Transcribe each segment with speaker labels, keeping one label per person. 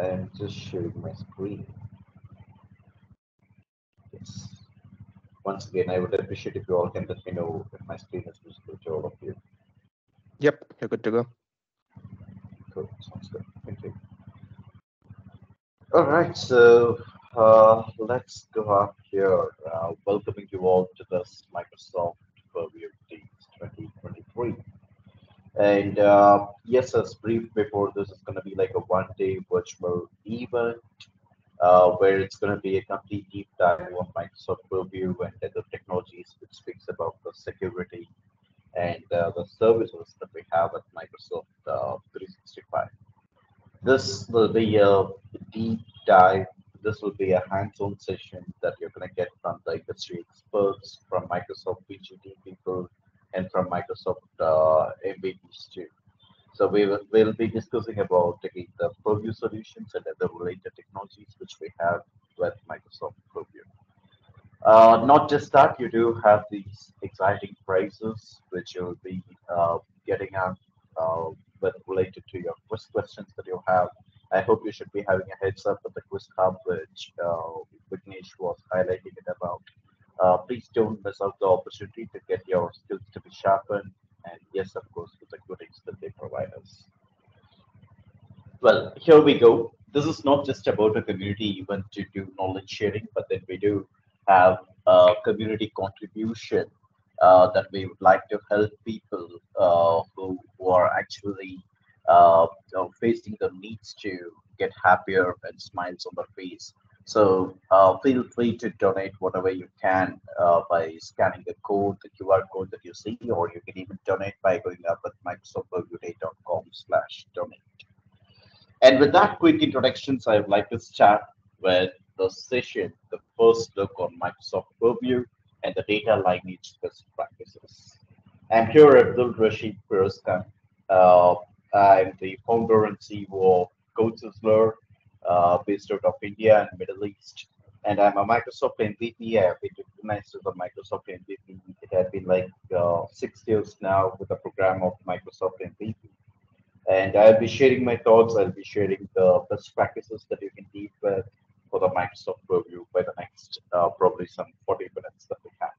Speaker 1: I'm just sharing my screen. Yes. Once again, I would appreciate if you all can let me know if my screen is visible to all of you.
Speaker 2: Yep, you're good to go.
Speaker 1: Cool. Sounds good. Thank you. All right. Let's go up here. Welcoming you all to this Microsoft Purview Days 2023. And yes, as brief before, this is going to be like a one-day virtual event where it's going to be a complete deep dive on Microsoft Purview and other technologies, which speaks about the security and the services that we have at Microsoft 365. This will be a deep dive. This will be a hands-on session that you're going to get from the industry experts, from Microsoft PGT people, and from Microsoft MVPs too. So we'll be discussing about again the Purview solutions and other related technologies which we have with Microsoft Purview. Not just that, you do have these exciting prizes which you'll be getting out with related to your quiz questions that you have. I hope you should be having a heads up with the quiz hub which Vignesh was highlighting it about. Please don't miss out the opportunity to get your skills to be sharpened, and yes, of course, with the goodies that they provide us. Well, here we go. This is not just about a community event to do knowledge sharing, but then we do have a community contribution that we would like to help people who are actually facing the needs to get happier and smiles on their face. So feel free to donate whatever you can by scanning the code, the QR code that you see, or you can even donate by going up at microsoftpurview.com/donate. And with that quick introductions, I would like to start with the session, the first look on Microsoft Purview and the data lineage best practices. I'm here, Abdul Rasheed Feroz Khan. Uh, I'm the founder and CEO of CodeSizzler, based out of India and Middle East. And I'm a Microsoft MVP. I have been recognized as a Microsoft MVP. It has been like 6 years now with the program of Microsoft MVP, and I'll be sharing my thoughts. I'll be sharing the best practices that you can deal with for the Microsoft Purview by the next probably some 40 minutes that we have.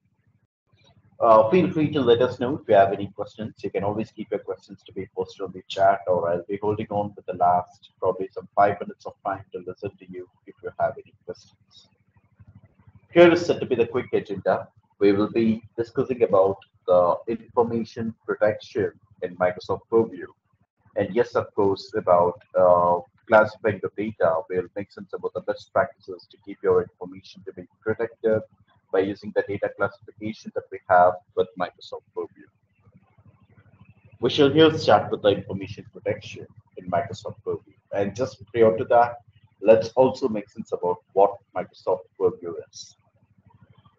Speaker 1: Feel free to let us know if you have any questions. You can always keep your questions to be posted on the chat, or I'll be holding on for the last probably some 5 minutes of time to listen to you if you have any questions. Here is set to be the quick agenda. We will be discussing about the information protection in Microsoft Purview. And yes, of course, about classifying the data, we'll make sense about the best practices to keep your information to be protected by using the data classification that we have with Microsoft Purview. We shall here start with the information protection in Microsoft Purview. And just prior to that, let's also make sense about what Microsoft Purview is.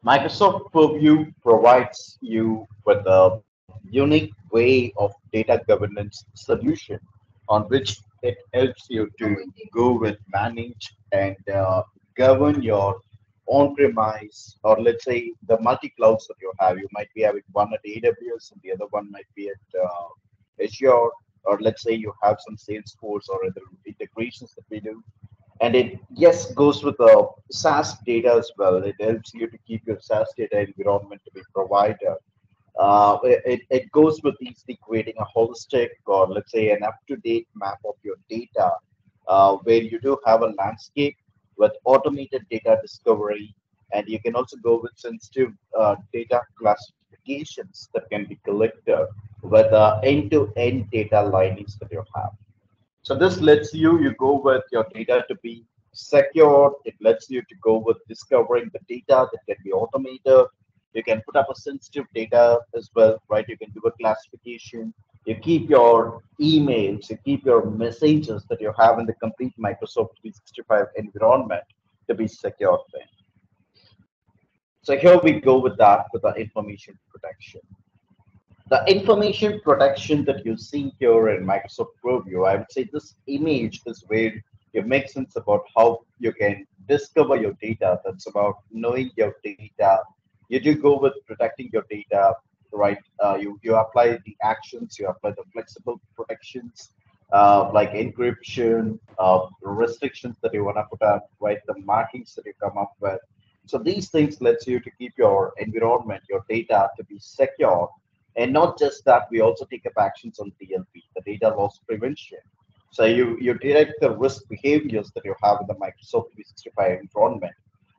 Speaker 1: Microsoft Purview provides you with a unique way of data governance solution on which it helps you to go with manage and govern your on-premise, or let's say the multi-clouds that you have. You might be having one at AWS and the other one might be at Azure, or let's say you have some Salesforce or other integrations that we do. And it, yes, goes with the SaaS data as well. It helps you to keep your SaaS data environment to be provided. It goes with easily creating a holistic, or let's say an up-to-date map of your data, where you do have a landscape with automated data discovery, and you can also go with sensitive data classifications that can be collected with end-to-end data lineage that you have. So this lets you go with your data to be secure. It lets you to go with discovering the data that can be automated. You can put up a sensitive data as well, right? You can do a classification. You keep your emails, you keep your messages that you have in the complete Microsoft 365 environment to be secure thing. So here we go with that, with the information protection. The information protection that you see here in Microsoft Purview, I would say this image is where you make sense about how you can discover your data. That's about knowing your data. You do go with protecting your data, right? You apply the actions, you apply the flexible protections like encryption, restrictions that you want to put up, right? The markings that you come up with. So these things lets you to keep your environment, your data to be secure. And not just that, we also take up actions on DLP, the data loss prevention. So you detect the risk behaviors that you have in the Microsoft 365 environment.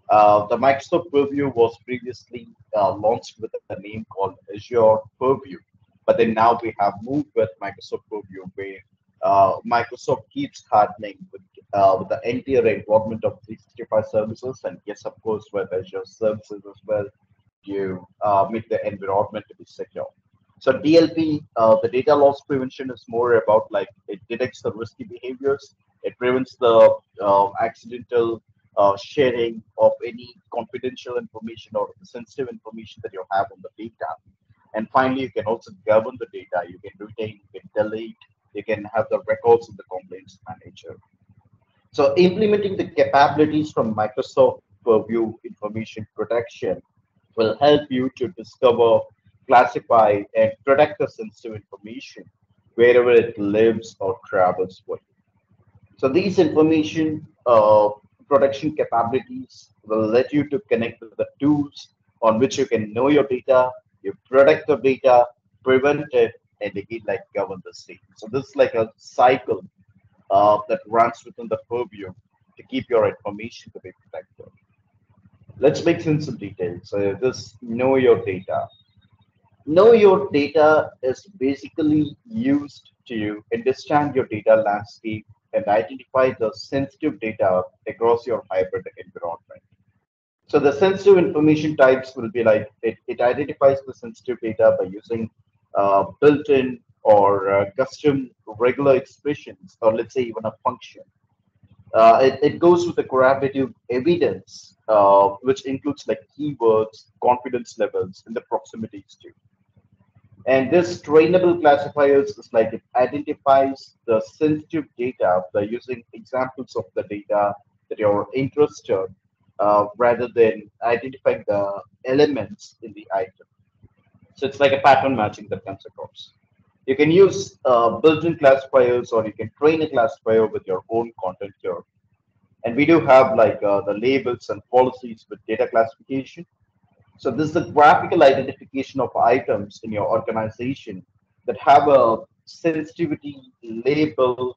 Speaker 1: The Microsoft Purview was previously launched with a name called Azure Purview, but then now we have moved with Microsoft Purview, where Microsoft keeps hardening with the entire environment of 365 services, and yes, of course, with Azure services as well, to make the environment to be secure. So DLP, the data loss prevention is more about like it detects the risky behaviors, it prevents the accidental sharing of any confidential information or the sensitive information that you have on the data. And finally, you can also govern the data. You can retain, you can delete, you can have the records in the complaints manager. So implementing the capabilities from Microsoft Purview information protection will help you to discover, classify, and protect the sensitive information wherever it lives or travels for you. So these information protection capabilities will let you to connect with the tools on which you can know your data, you protect the data, prevent it, and again like govern the state. So this is like a cycle that runs within the purview to keep your information to be protected. Let's make sense of details. So this know your data. Know your data is basically used to understand your data landscape and identify the sensitive data across your hybrid environment. So the sensitive information types will be like it identifies the sensitive data by using built-in or custom regular expressions, or let's say even a function. It goes with the corroborative evidence, which includes like keywords, confidence levels, and the proximities too. And this trainable classifiers is like it identifies the sensitive data by using examples of the data that you're interested, rather than identifying the elements in the item. So it's like a pattern matching that comes across. You can use built-in classifiers, or you can train a classifier with your own content here. And we do have like the labels and policies with data classification. So this is the graphical identification of items in your organization that have a sensitivity label.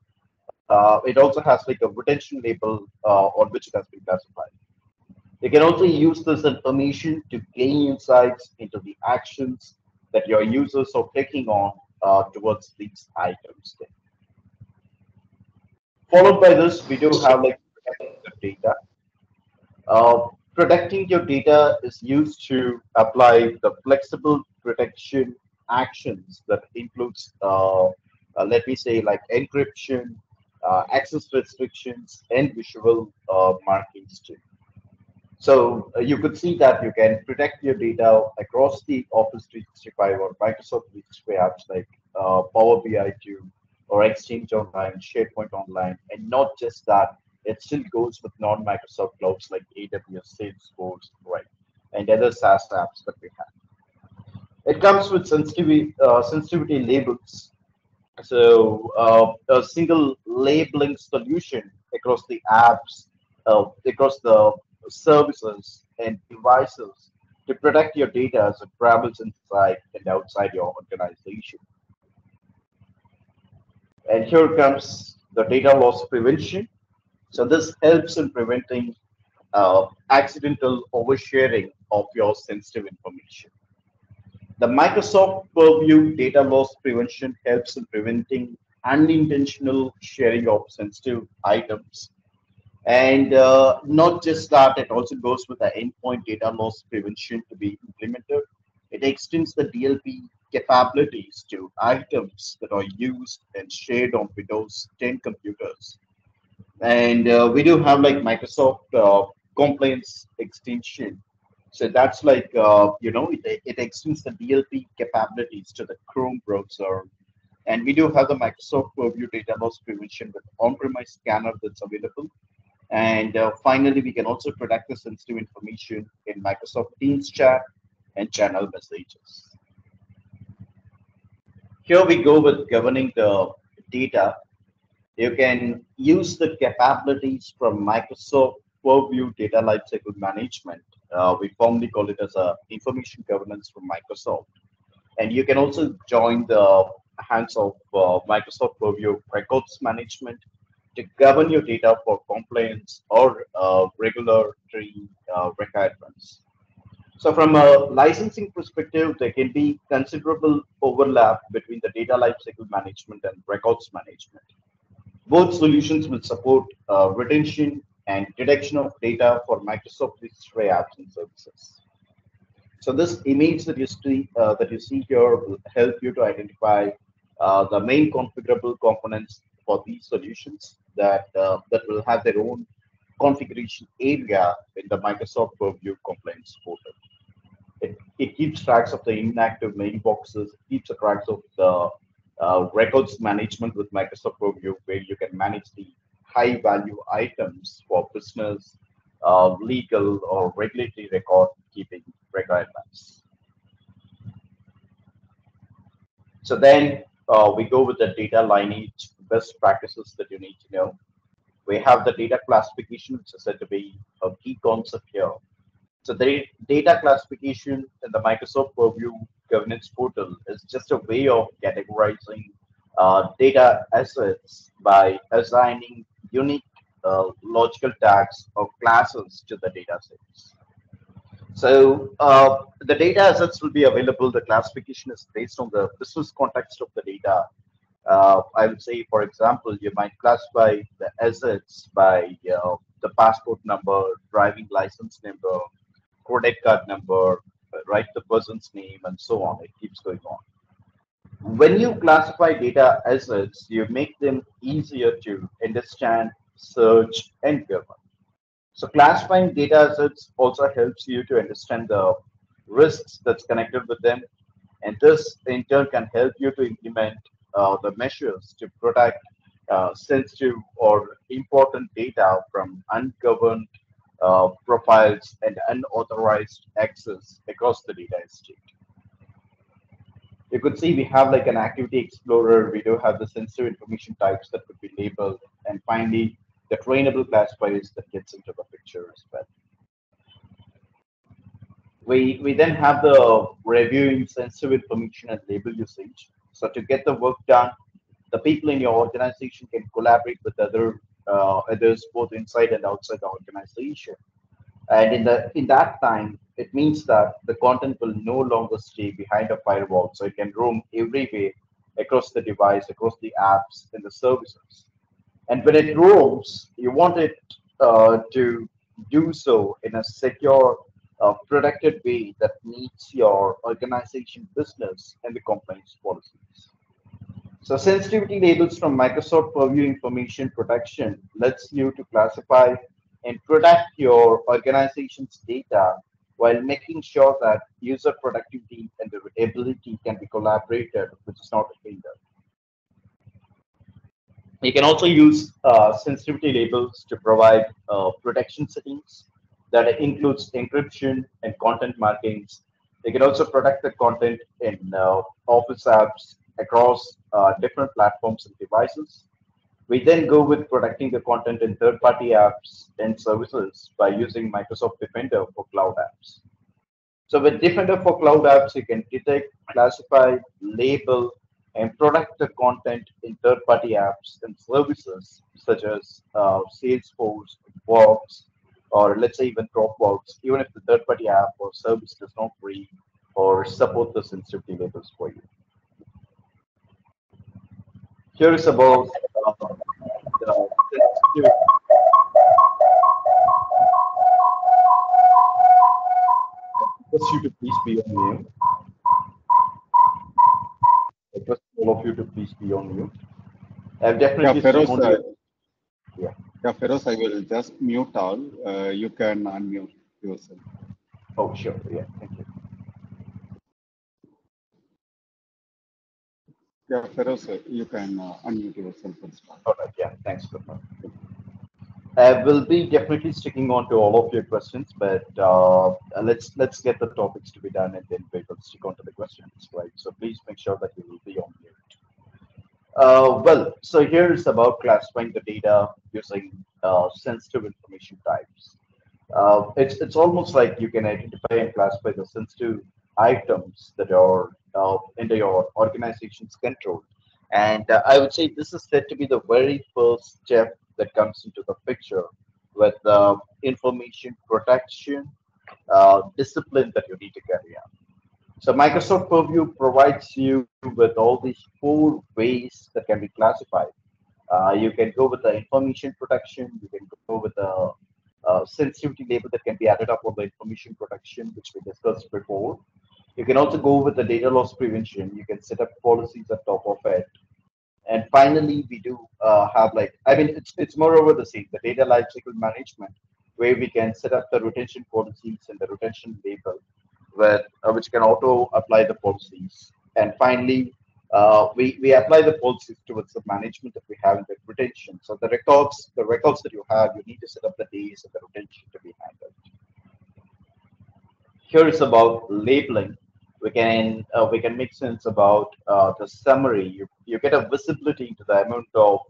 Speaker 1: It also has like a retention label on which it has been classified. You can also use this information to gain insights into the actions that your users are taking on towards these items. Followed by this, we do have like protecting the data. Protecting your data is used to apply the flexible protection actions that includes, let me say, like encryption, access restrictions, and visual markings too. So you could see that you can protect your data across the Office 365 or Microsoft 365 apps like Power BI 2 or Exchange Online, SharePoint Online, and not just that, it still goes with non-Microsoft clouds like AWS, Salesforce, right, and other SaaS apps that we have. It comes with sensitivity labels, so a single labeling solution across the apps, across the services and devices to protect your data as it travels inside and outside your organization. And here comes the data loss prevention. So this helps in preventing accidental oversharing of your sensitive information. The Microsoft Purview data loss prevention helps in preventing unintentional sharing of sensitive items. And not just that, it also goes with the endpoint data loss prevention to be implemented. It extends the DLP capabilities to items that are used and shared on Windows 10 computers. And we do have like Microsoft compliance extension. So that's like, it extends the DLP capabilities to the Chrome browser. And we do have the Microsoft Purview data loss prevention with on-premise scanner that's available. And finally, we can also protect the sensitive information in Microsoft Teams chat and channel messages. Here we go with governing the data. You can use the capabilities from Microsoft Purview Data Lifecycle Management. We formally call it as a information governance from Microsoft. And you can also join the hands of Microsoft Purview Records Management to govern your data for compliance or regulatory requirements. So from a licensing perspective, there can be considerable overlap between the data lifecycle management and records management. Both solutions will support retention and detection of data for Microsoft 365 apps and services. So this image that you see here will help you to identify the main configurable components for these solutions that will have their own configuration area in the Microsoft Purview Compliance portal. It keeps tracks of the inactive mailboxes, keeps a tracks of the records management with Microsoft Purview, where you can manage the high value items for business, legal, or regulatory record keeping requirements. So then we go with the data lineage best practices that you need to know. We have the data classification, which is said to be a key concept here. So the data classification in the Microsoft Purview governance portal is just a way of categorizing data assets by assigning unique logical tags or classes to the data sets. So the data assets will be available. The classification is based on the business context of the data. I would say, for example, you might classify the assets by the passport number, driving license number, credit card number, right, the person's name, and so on. It keeps going on. When you classify data assets, you make them easier to understand, search, and govern. So classifying data assets also helps you to understand the risks that's connected with them, and this in turn can help you to implement the measures to protect sensitive or important data from ungoverned profiles and unauthorized access across the data estate. You could see we have like an activity explorer. We do have the sensitive information types that could be labeled, and finally the trainable classifiers that gets into the picture as well. We then have the reviewing sensitive information and label usage. So to get the work done, the people in your organization can collaborate with others both inside and outside the organization. And in that time, it means that the content will no longer stay behind a firewall, so it can roam everywhere across the device, across the apps and the services. And when it roams, you want it to do so in a secure, protected way that meets your organization business and the compliance policies. So sensitivity labels from Microsoft Purview Information Protection lets you to classify and protect your organization's data while making sure that user productivity and the ability can be collaborated, which is not hindered. You can also use sensitivity labels to provide protection settings that includes encryption and content markings. You can also protect the content in Office apps across different platforms and devices. We then go with protecting the content in third-party apps and services by using Microsoft Defender for cloud apps. So with Defender for cloud apps, you can detect, classify, label, and protect the content in third-party apps and services such as Salesforce, Box, or let's say even Dropbox, even if the third-party app or service does not read or support the sensitivity labels for you. Here is about the sensitivity. Request you to please be on mute. Request all of you to please be on mute. I've
Speaker 3: Yeah,
Speaker 1: definitely stick
Speaker 3: Feroz,
Speaker 1: on to yeah.
Speaker 3: yeah, Feroz, I will just mute all. You can unmute yourself.
Speaker 1: Oh, sure. Yeah, thank you.
Speaker 3: Yeah, Feroz, you can unmute yourself and start.
Speaker 1: All right. Yeah, thanks, Gopal. I will be definitely sticking on to all of your questions, but let's get the topics to be done, and then we will stick on to the questions, right? So please make sure that you will be on mute. So here is about classifying the data using sensitive information types. It's almost like you can identify and classify the sensitive items that are under your organization's control. And I would say this is said to be the very first step that comes into the picture with information protection discipline that you need to carry out. So Microsoft Purview provides you with all these four ways that can be classified. You can go with the information protection. You can go with the sensitivity label that can be added up on the information protection, which we discussed before. You can also go with the data loss prevention. You can set up policies at top of it. And finally, we do have like, I mean, it's moreover the same, the data lifecycle management, where we can set up the retention policies and the retention label, which can auto apply the policies. And finally, we apply the policies towards the management that we have in the retention. So the records that you have, you need to set up the days of the retention to be handled. Here is about labeling. We can make sense about the summary. You get a visibility into the amount of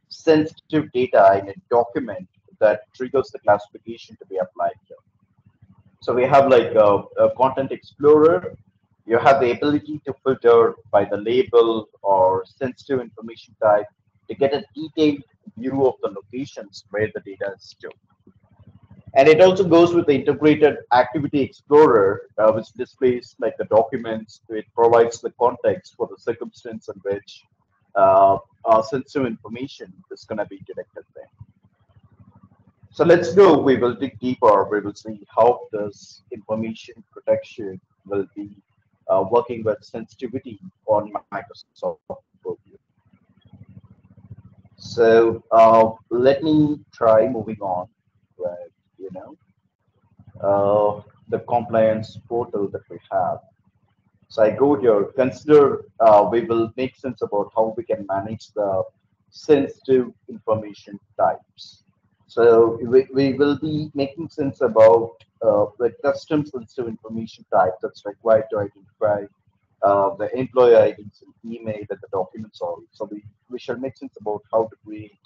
Speaker 1: sensitive data in a document that triggers the classification to be applied here. So we have like a content explorer. You have the ability to filter by the label or sensitive information type to get a detailed view of the locations where the data is stored. And it also goes with the integrated activity explorer, which displays like the documents. It provides the context for the circumstance in which sensitive information is going to be detected there. So let's go. We will dig deeper. We will see how this information protection will be working with sensitivity on Microsoft Purview. So let me try moving on with you know the compliance portal that we have. So I go here, consider, we will make sense about how we can manage the sensitive information types. So we will be making sense about the custom sensitive information type that's required to identify the employee IDs and email and the documents all. So we shall make sense about how to create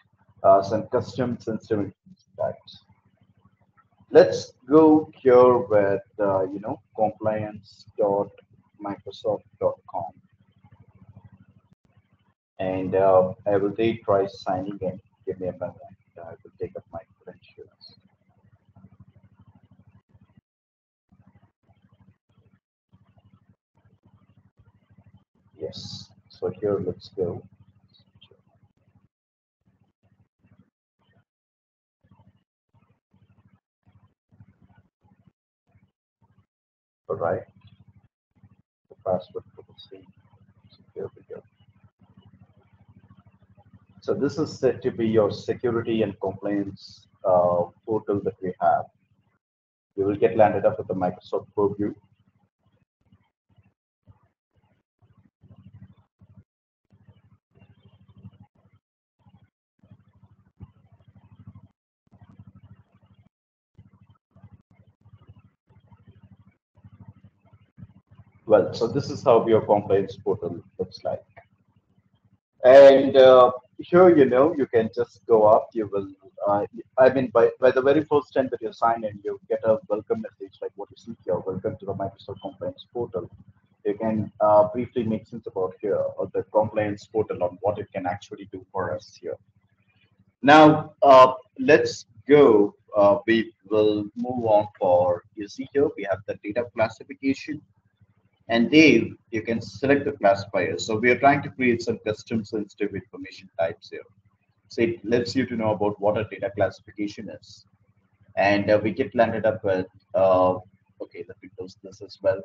Speaker 1: some custom sensitive information types. Let's go here with compliance.microsoft.com, and I will try signing in. Give me a moment. I will take up my credentials. Yes. So here, let's go. All right. The password for the same. So here we go. So this is said to be your security and compliance portal that we have. You will get landed up with the Microsoft Purview. Well, so this is how your compliance portal looks like. And here, you can just go up. You will, I mean, by the very first time that you sign in, you get a welcome message like what you see here. Welcome to the Microsoft Compliance Portal. You can briefly make sense about here or the compliance portal on what it can actually do for us here. Now, let's go. We will move on for, you see here, we have the data classification. And Dave, you can select the classifier. So we are trying to create some custom sensitive information types here. So it lets you to know about what a data classification is. And we get landed up with, okay, let me close this as well.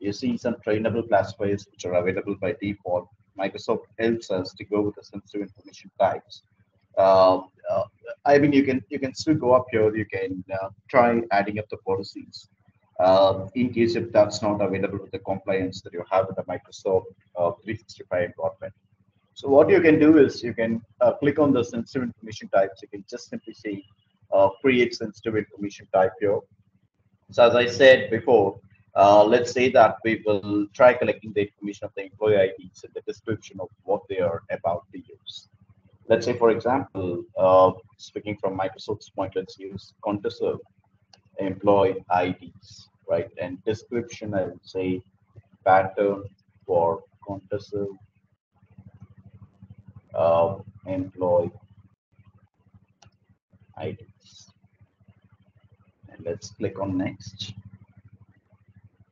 Speaker 1: You see some trainable classifiers which are available by default. Microsoft helps us to go with the sensitive information types. Uh, uh, I mean, you can still go up here. You can try adding up the policies in case if that's not available with the compliance that you have with the Microsoft 365 environment. So what you can do is you can click on the sensitive information types. You can just simply say create sensitive information type here. So as I said before, Let's say that we will try collecting the information of the employee IDs and the description of what they are about to use. Let's say, for example, speaking from Microsoft's point, let's use Contoso employee IDs, right? And description, I would say pattern for Contoso employee IDs. And let's click on next.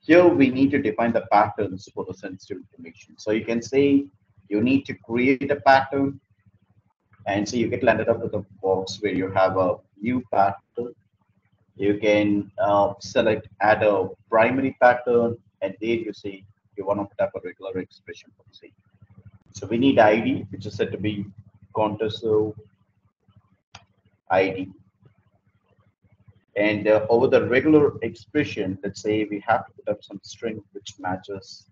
Speaker 1: Here we need to define the patterns for the sensitive information. So you can say you need to create a pattern, and so you get landed up with a box where you have a new pattern. You can select add a primary pattern, and there you see you want to type a regular expression for the same. So we need ID, which is said to be Contoso ID. And over the regular expression, let's say we have to put up some string which matches,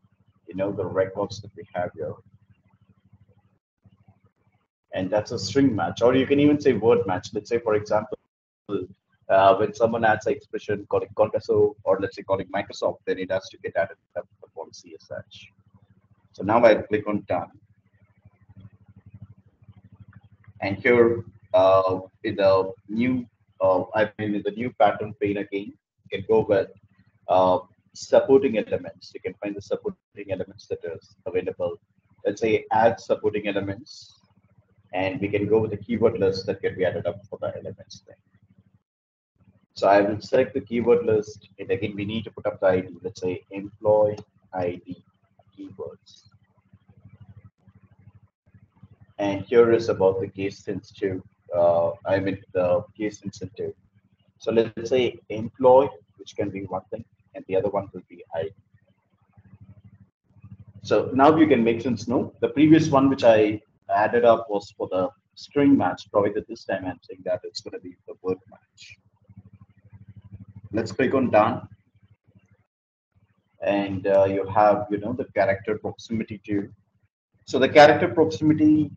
Speaker 1: the records that we have here. And that's a string match, or you can even say word match. Let's say, for example, when someone adds an expression calling Contoso, or let's say calling Microsoft, then it has to get added up the policy as such. So now I click on done. And here in the new, in the new pattern pane again, you can go with uh, supporting elements. You can find the supporting elements that is available. Let's say add supporting elements, and we can go with the keyword list that can be added up for the elements there. So I will select the keyword list, and again we need to put up the ID. Let's say employee ID keywords. And here is about the case sensitive. The case sensitive. So let's say employee, which can be one thing, and the other one will be ID. So now you can make sense. No, the previous one which I added up was for the string match. Provided this time I'm saying that it's going to be the word match. Let's click on done, and you have the character proximity to. So the character proximity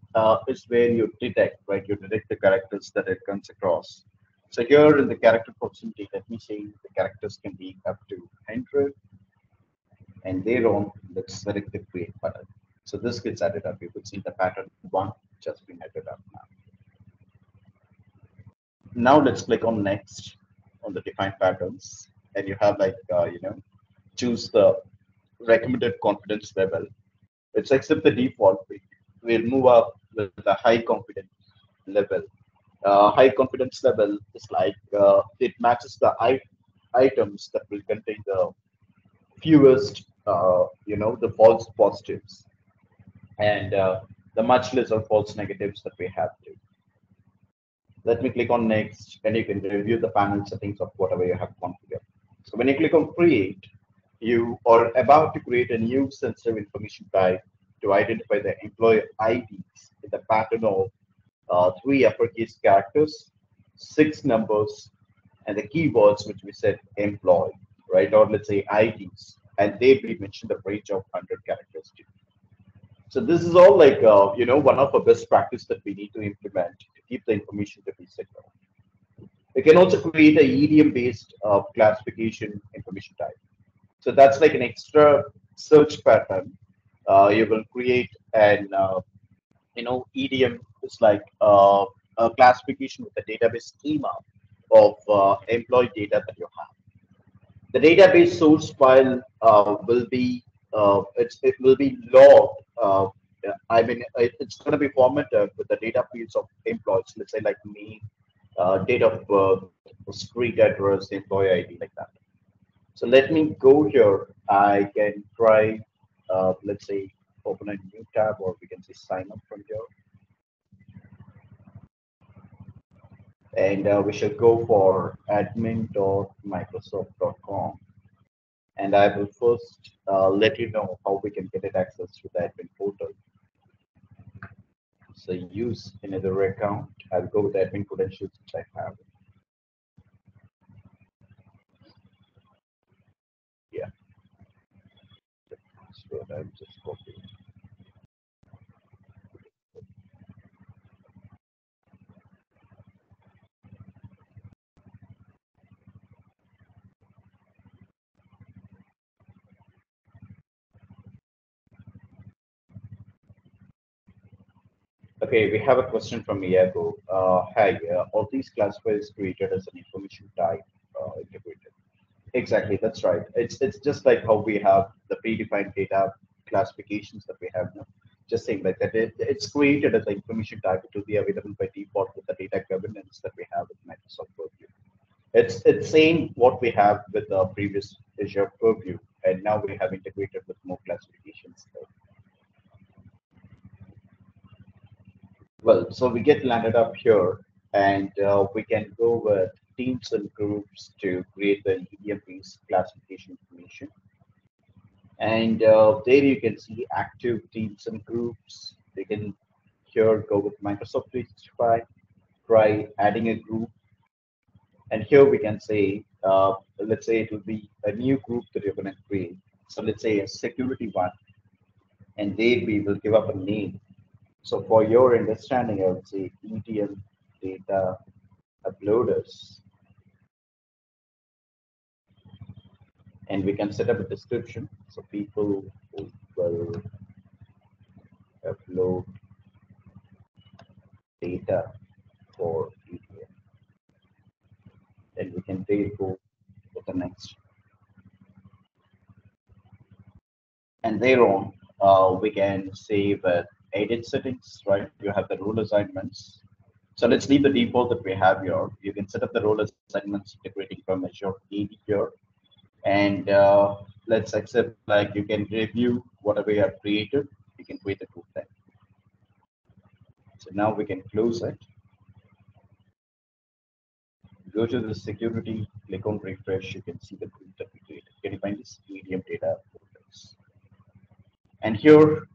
Speaker 1: is where you detect, right? You detect the characters that it comes across. So here in the character proximity, let me say the characters can be up to 100, and thereon let's select the create button. So this gets added up. You could see the pattern one just been added up now. Now let's click on next on the define patterns, and you have like choose the recommended confidence level. Let's accept the default. We'll move up with the high confidence level. High confidence level is like it matches the items that will contain the fewest, the false positives, and the much less of false negatives that we have to. Let me click on next, and you can review the panel settings of whatever you have configured. So when you click on create, you are about to create a new sensitive information type to identify the employee IDs in the pattern of three uppercase characters, six numbers, and the keywords which we said employee, right? Or let's say IDs, and they we mentioned the range of 100 characters too. So this is all like one of the best practice that we need to implement to keep the information to be secure. We can also create a EDM-based classification information type. So that's like an extra search pattern. You will create an EDM is like a classification with a database schema of employee data that you have. The database source file will be it will be logged. It's going to be formatted with the data fields of employees. Let's say like name, date of birth, street address, employee ID, like that. So let me go here. I can try, let's say, open a new tab, or we can say sign up from here. And we shall go for admin.microsoft.com. And I will first let you know how we can get it access to the admin portal. So use another account. I'll go with the admin credentials which I have. Yeah. So I'll just copy. Okay, we have a question from Iago. Hi, all these classifiers created as an information type integrated. Exactly, that's right. It's just like how we have the predefined data classifications that we have now. Just saying like that, it's created as an information type. It will be available by default with the data governance that we have with Microsoft Purview. It's same what we have with the previous Azure Purview, and now we have integrated with more classifications. Well, so we get landed up here, and we can go with teams and groups to create the EDM-based classification information. And there you can see active teams and groups. We can here go with Microsoft 365, try adding a group, and here we can say, let's say it will be a new group that you're going to create. So let's say a security one, and there we will give up a name. So for your understanding, I would say ETL data uploaders, and we can set up a description. So people who will upload data for ETL, and we can take go with the next. And thereon, we can save edit settings, right? You have the role assignments. So let's leave the default that we have here. You can set up the role assignments integrating from Azure AD here. And let's accept like you can review whatever you have created. You can create the group then. So now we can close it. Go to the security, click on refresh. You can see the group that we created. Can you find this EDM data folders? And here,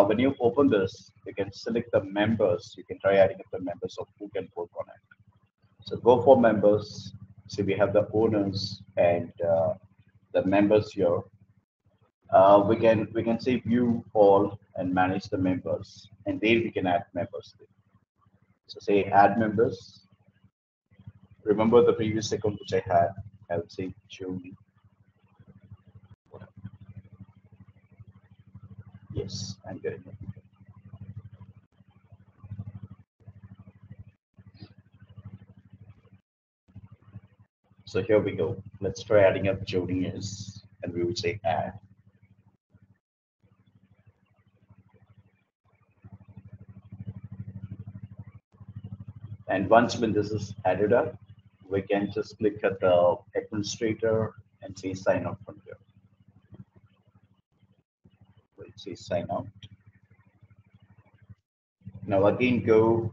Speaker 1: when you open this, you can select the members. You can try adding up the members of who can work on it. So go for members. See, we have the owners and the members here. We can say view all and manage the members, and there we can add members. So say add members. Remember the previous account which I had. I would say Julie. Yes, I'm getting it. So here we go. Let's try adding up Jonius, and we would say add. And once when this is added up, we can just click at the administrator and say sign out from here. We'll say sign out. Now again go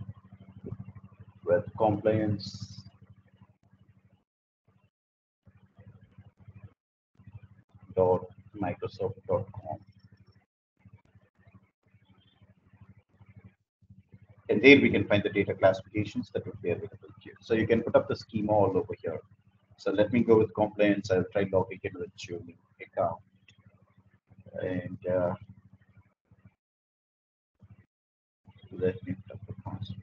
Speaker 1: with compliance dot microsoft.com, and there we can find the data classifications that would be available here. So you can put up the schema all over here. So let me go with compliance. I'll try logging in with Juni account, and let me put up the password.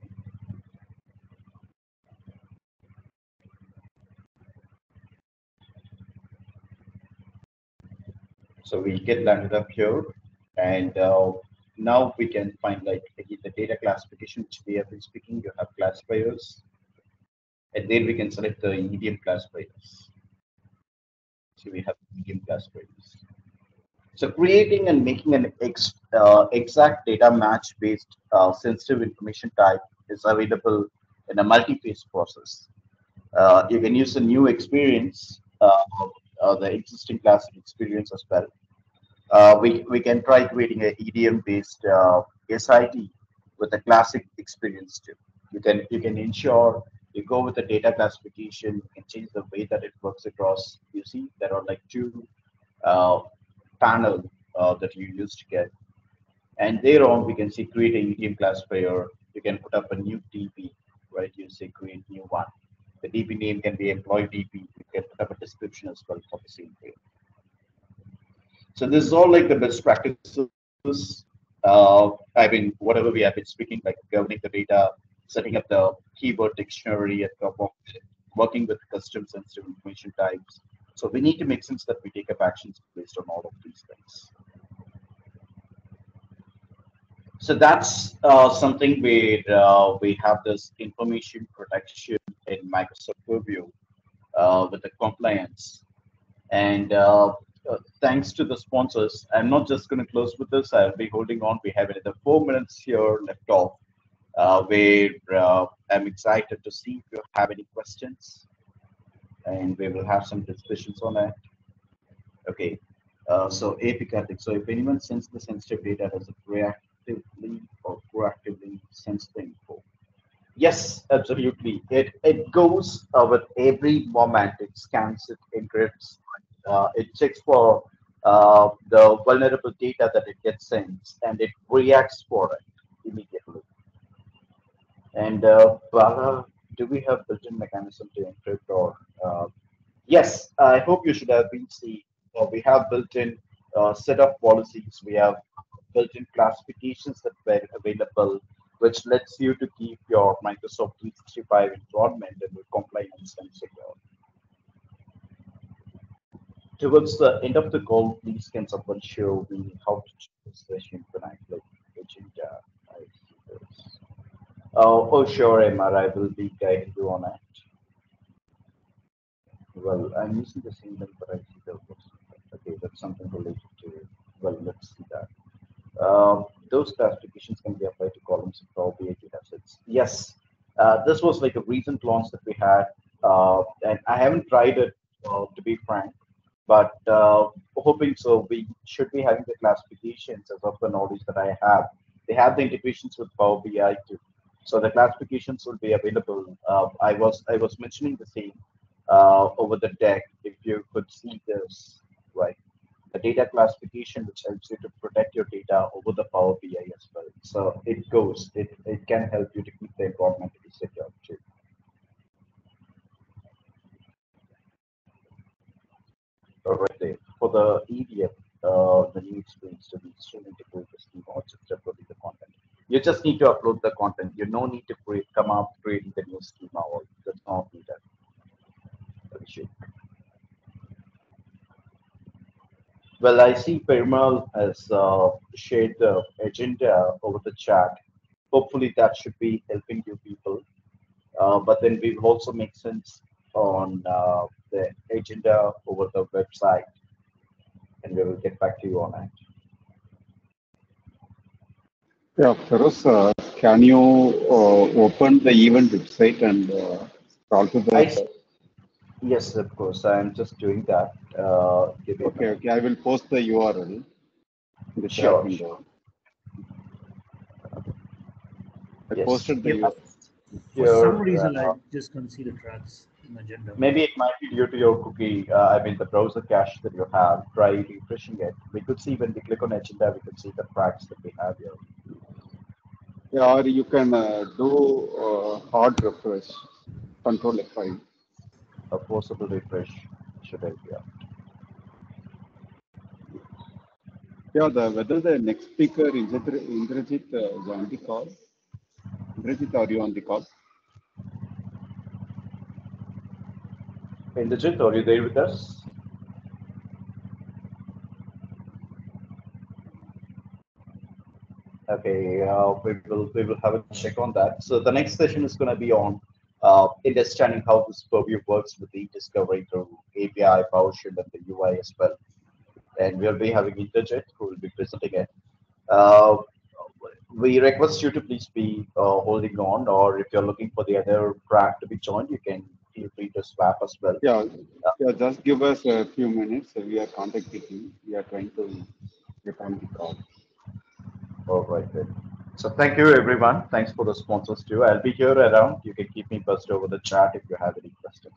Speaker 1: So we get landed up here, and now we can find like the data classification which we have been speaking. You have classifiers, and then we can select the medium classifiers. So we have medium classifiers. So creating and making an exact data match based sensitive information type is available in a multi-phase process. You can use a new experience, the existing classic experience as well. We can try creating a EDM based SIT with a classic experience too. You can ensure you go with the data classification. You can change the way that it works across. You see there are like two uh, panel that you use to get, and thereon we can see create a EDM classifier. You can put up a new DB, right? You say create new one. The DB name can be employee DB. You can put up a description as well for the same thing. So this is all like the best practices. I mean, whatever we have been speaking, like governing the data, setting up the keyword dictionary at top of it, working with custom sensitive information types. So we need to make sense that we take up actions based on all of these things. So that's something where we have this information protection in Microsoft Purview with the compliance. And thanks to the sponsors, I'm not just going to close with this. I'll be holding on. We have another 4 minutes here left off, where I'm excited to see if you have any questions, and we will have some discussions on it. Okay. So apicatic. So if anyone sends the sensitive data, does it reactively or proactively sense the info? Yes, absolutely. It goes with every moment. It scans it, encrypts. It checks for the vulnerable data that it gets sent, and it reacts for it immediately. And Bala, do we have built-in mechanism to encrypt or yes, I hope you should have been seeing. We have built-in set of policies. We have built-in classifications that were available, which lets you to keep your Microsoft 365 environment and with compliance and secure. Towards the end of the call, please can someone show me how to choose session connect agenda? I see this. Oh, sure, MR. I will be guiding you on it. Well, I'm using the same link, but I see the okay, that's something related to. Well, let's see that. Those classifications can be applied to columns of Power BI data sets. Yes, this was like a recent launch that we had, and I haven't tried it to be frank, but hoping so. We should be having the classifications as of the knowledge that I have. They have the integrations with Power BI too, so the classifications will be available. I was mentioning the same over the deck. If you could see this, right? The data classification, which helps you to protect your data over the Power BI as well. So it can help you to keep the environment to be secure too. All right there. For the EDF, the new experience to be extremely integrate the schema or just uploading the content. You just need to upload the content. You no need to come up creating the new schema or that's not needed. Abhishek. Well, I see Perimal has shared the agenda over the chat. Hopefully, that should be helping you people. But then we will also make sense on the agenda over the website, and we will get back to you on it.
Speaker 3: Yeah, Feroz, can you open the event website and scroll to
Speaker 1: I
Speaker 3: the.
Speaker 1: yes, of course. I am just doing that. Give me a
Speaker 3: Okay,
Speaker 1: minute.
Speaker 3: okay, I will post the URL in the chat
Speaker 1: Sure, sure.
Speaker 3: window. I
Speaker 1: Yes.
Speaker 3: posted the
Speaker 4: Yep.
Speaker 3: URL.
Speaker 4: For some
Speaker 1: Here,
Speaker 4: reason, I just can't see the tracks in agenda.
Speaker 1: maybe it might be due to your cookie. I mean, the browser cache that you have. Try refreshing it. We could see when we click on agenda, we could see the tracks that we have here.
Speaker 3: Yeah, or you can do hard refresh, control F5.
Speaker 1: A forcible refresh should help you out.
Speaker 3: Yeah, whether the next speaker Indrajit is on the call. Indrajit, are you on the call?
Speaker 1: Indrajit, are you there with us? Okay, we will have a check on that. So the next session is going to be on understanding how this purview works with the discovery through API, PowerShell, and the UI as well. And we'll be having Indrajit who will be presenting it. Uh, we request you to please be holding on, or if you're looking for the other track to be joined, you can feel free to swap as well.
Speaker 3: Yeah,
Speaker 1: Uh,
Speaker 3: yeah. Just give us a few minutes. We are contacting him. We are trying to get on the call.
Speaker 1: all right then. So thank you everyone. Thanks for the sponsors too. I'll be here around. You can keep me posted over the chat if you have any questions.